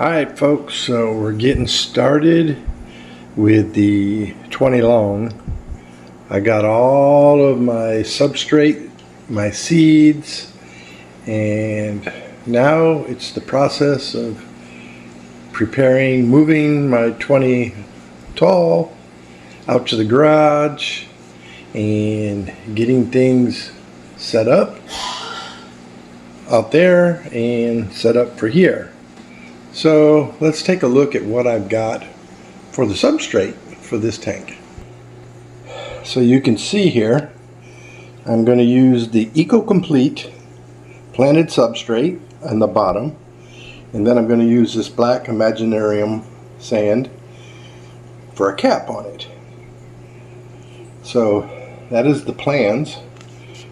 Alright folks, so we're getting started with the 20 long. I got all of my substrate, my seeds, and now it's the process of moving my 20 tall out to the garage and getting things set up out there and set up for here. So let's take a look at what I've got for the substrate for this tank. So you can see here I'm going to use the EcoComplete planted substrate on the bottom, and then I'm going to use this black Imaginarium sand for a cap on it. So that is the plans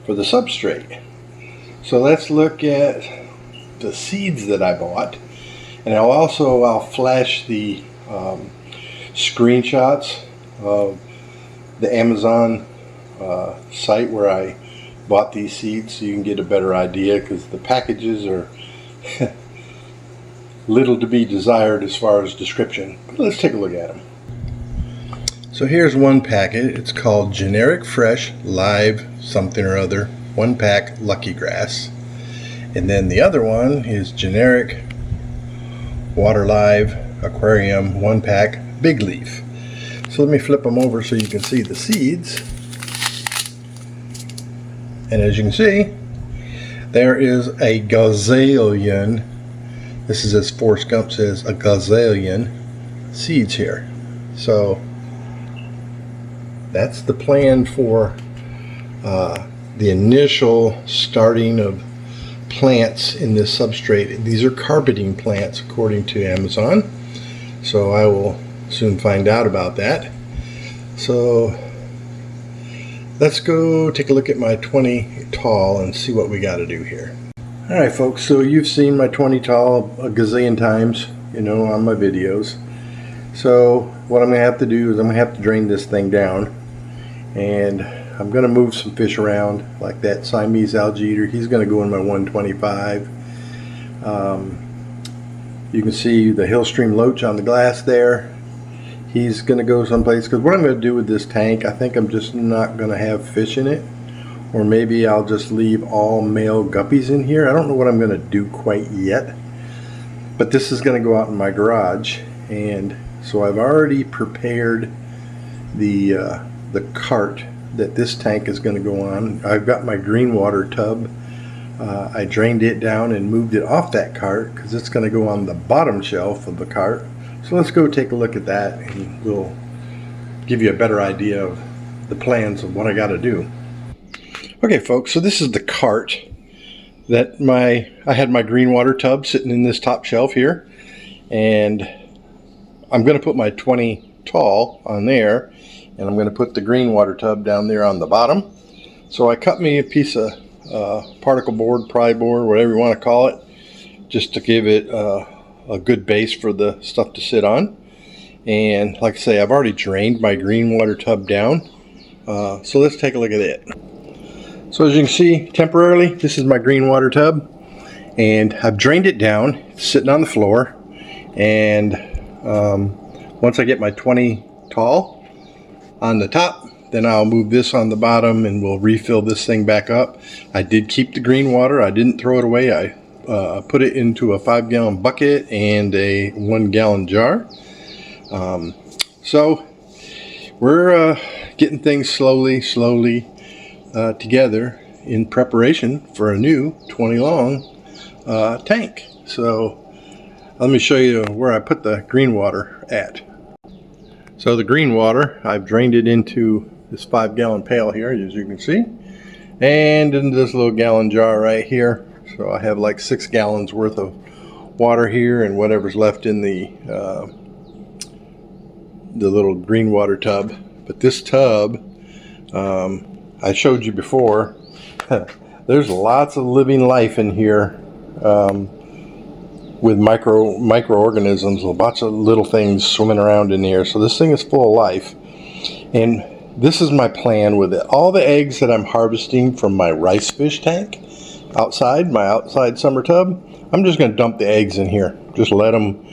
for the substrate. So let's look at the seeds that I bought. And I'll flash the screenshots of the Amazon site where I bought these seeds so you can get a better idea, because the packages are little to be desired as far as description. But let's take a look at them. So here's one packet. It's called Generic Fresh Live something or other 1-pack Lucky Grass. And then the other one is Generic Water Live Aquarium 1-pack Big Leaf. So let me flip them over so you can see the seeds. And as you can see, there is a gazillion, this is as Forrest Gump says, a gazillion seeds here. So that's the plan for the initial starting of plants in this substrate. These are carpeting plants according to Amazon, so I will soon find out about that. So let's go take a look at my 20 tall and see what we got to do here. Alright folks, so you've seen my 20 tall a gazillion times, you know, on my videos. So what I'm going to have to do is I'm going to have to drain this thing down, and I'm going to move some fish around, like that Siamese algae eater. He's going to go in my 125. You can see the Hillstream Loach on the glass there. He's going to go someplace, because what I'm going to do with this tank, I think I'm just not going to have fish in it. Or maybe I'll just leave all male guppies in here. I don't know what I'm going to do quite yet. But this is going to go out in my garage. And so I've already prepared the cart that this tank is going to go on. I've got my green water tub. I drained it down and moved it off that cart because it's going to go on the bottom shelf of the cart. So let's go take a look at that, and we'll give you a better idea of the plans of what I got to do. Okay folks, so this is the cart that I had my green water tub sitting in this top shelf here, and I'm going to put my 20 tall on there, and I'm going to put the green water tub down there on the bottom. So I cut me a piece of particle board, pry board, whatever you want to call it, just to give it a good base for the stuff to sit on. And like I say, I've already drained my green water tub down. So let's take a look at it. So as you can see, temporarily, this is my green water tub, and I've drained it down. It's sitting on the floor, and once I get my 20 tall on the top, then I'll move this on the bottom and we'll refill this thing back up. I did keep the green water. I didn't throw it away. I put it into a 5-gallon bucket and a 1-gallon jar. So we're getting things slowly together in preparation for a new 20 long tank. So let me show you where I put the green water at. So the green water, I've drained it into this 5-gallon pail here, as you can see, and in this little gallon jar right here. So I have like 6 gallons worth of water here, and whatever's left in the little green water tub. But this tub, I showed you before, there's lots of living life in here. With microorganisms, lots of little things swimming around in here. So this thing is full of life. And this is my plan with it. All the eggs that I'm harvesting from my rice fish tank outside, my outside summer tub, I'm just going to dump the eggs in here. just let them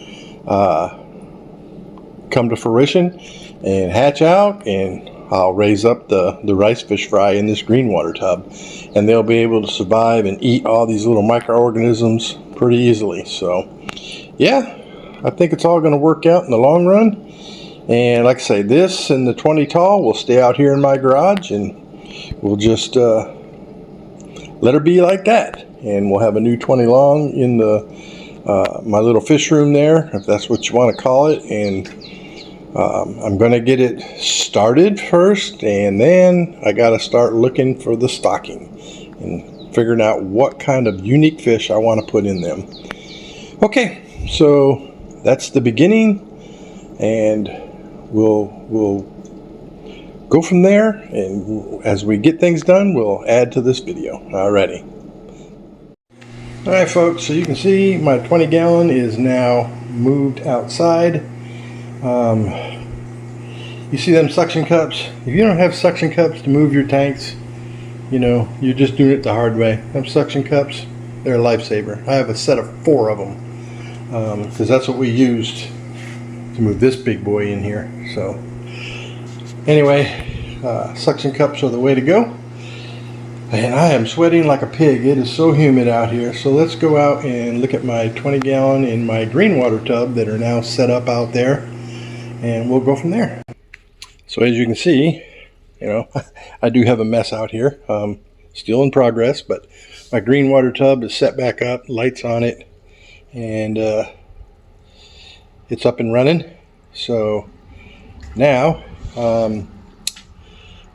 come to fruition and hatch out, and I'll raise up the rice fish fry in this green water tub, and they'll be able to survive and eat all these little microorganisms pretty easily. So yeah, I think it's all going to work out in the long run. And like I say, this and the 20 tall will stay out here in my garage, and we'll just let her be like that. And we'll have a new 20 long in the my little fish room there, if that's what you want to call it. And I'm going to get it started first, and then I got to start looking for the stocking and figuring out what kind of unique fish I want to put in them. Okay, so that's the beginning, and we'll go from there, and as we get things done, we'll add to this video. Alrighty. Alright folks, so you can see my 20 gallon is now moved outside. You see them suction cups? If you don't have suction cups to move your tanks, you know, you're just doing it the hard way. Them suction cups, they're a lifesaver. I have a set of 4 of them, because that's what we used to move this big boy in here. So anyway, suction cups are the way to go. And I am sweating like a pig. It is so humid out here. So let's go out and look at my 20 gallon in my green water tub that are now set up out there, and we'll go from there. So as you can see, you know, I do have a mess out here, still in progress, but my green water tub is set back up, lights on it, and it's up and running. So now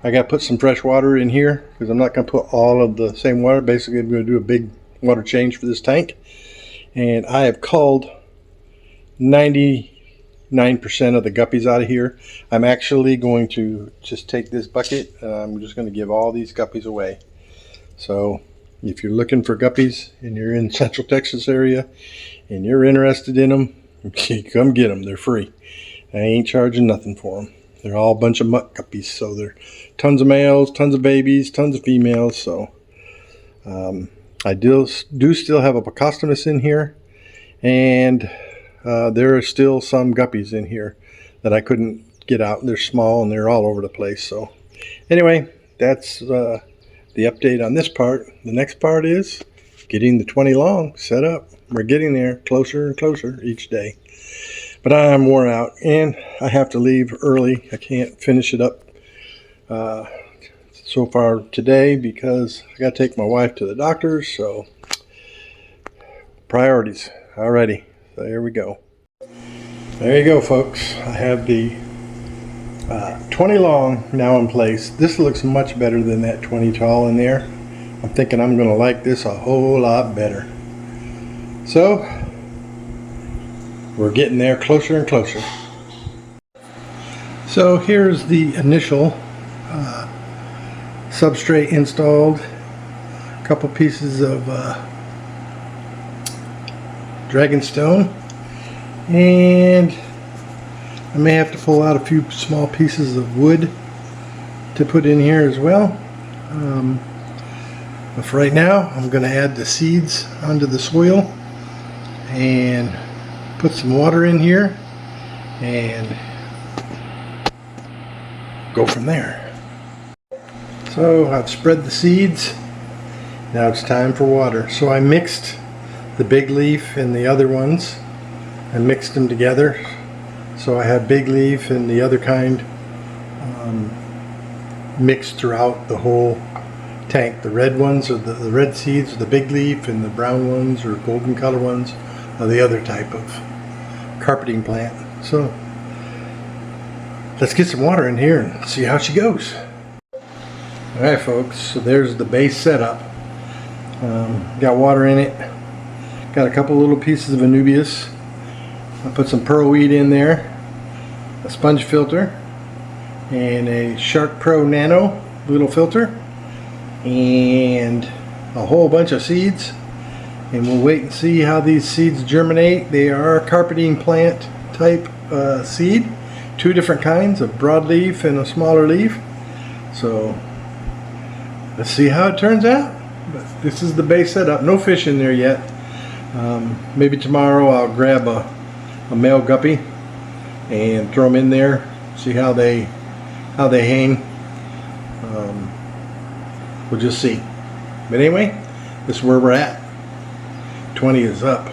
I got to put some fresh water in here, because I'm not going to put all of the same water. Basically, I'm going to do a big water change for this tank, and I have culled 99% of the guppies out of here. I'm actually going to just take this bucket, I'm just going to give all these guppies away. So if you're looking for guppies and you're in Central Texas area and you're interested in them, come get them. They're free. I ain't charging nothing for them. They're all a bunch of muck guppies, so they're tons of males, tons of babies, tons of females. So I do still have a Pocostomus in here, and there are still some guppies in here that I couldn't get out. They're small and they're all over the place. So anyway, that's the update on this part. The next part is getting the 20 long set up. We're getting there, closer and closer each day. But I'm worn out, and I have to leave early. I can't finish it up so far today because I got to take my wife to the doctor's. So priorities. Alrighty, so here we go. There you go, folks. I have the 20 long now in place. This looks much better than that 20 tall in there. I'm thinking I'm going to like this a whole lot better. So we're getting there, closer and closer. So here's the initial substrate installed. A couple pieces of Dragonstone, and I may have to pull out a few small pieces of wood to put in here as well. But for right now, I'm going to add the seeds onto the soil and put some water in here and go from there. So I've spread the seeds. Now it's time for water. So I mixed the big leaf and the other ones. I mixed them together. So I have big leaf and the other kind mixed throughout the whole tank. The red ones are the red seeds are the big leaf, and the brown ones or golden color ones are the other type of carpeting plant. So let's get some water in here and see how she goes. Alright folks, so there's the base setup. Got water in it. Got a couple little pieces of Anubias. I put some pearl weed in there, a sponge filter, and a Shark Pro Nano little filter, and a whole bunch of seeds. And we'll wait and see how these seeds germinate. They are carpeting plant type seed. 2 different kinds, a broadleaf and a smaller leaf. So let's see how it turns out. But this is the base setup. No fish in there yet. Maybe tomorrow I'll grab a male guppy and throw them in there, see how they hang. We'll just see. But anyway, this is where we're at. 20 is up.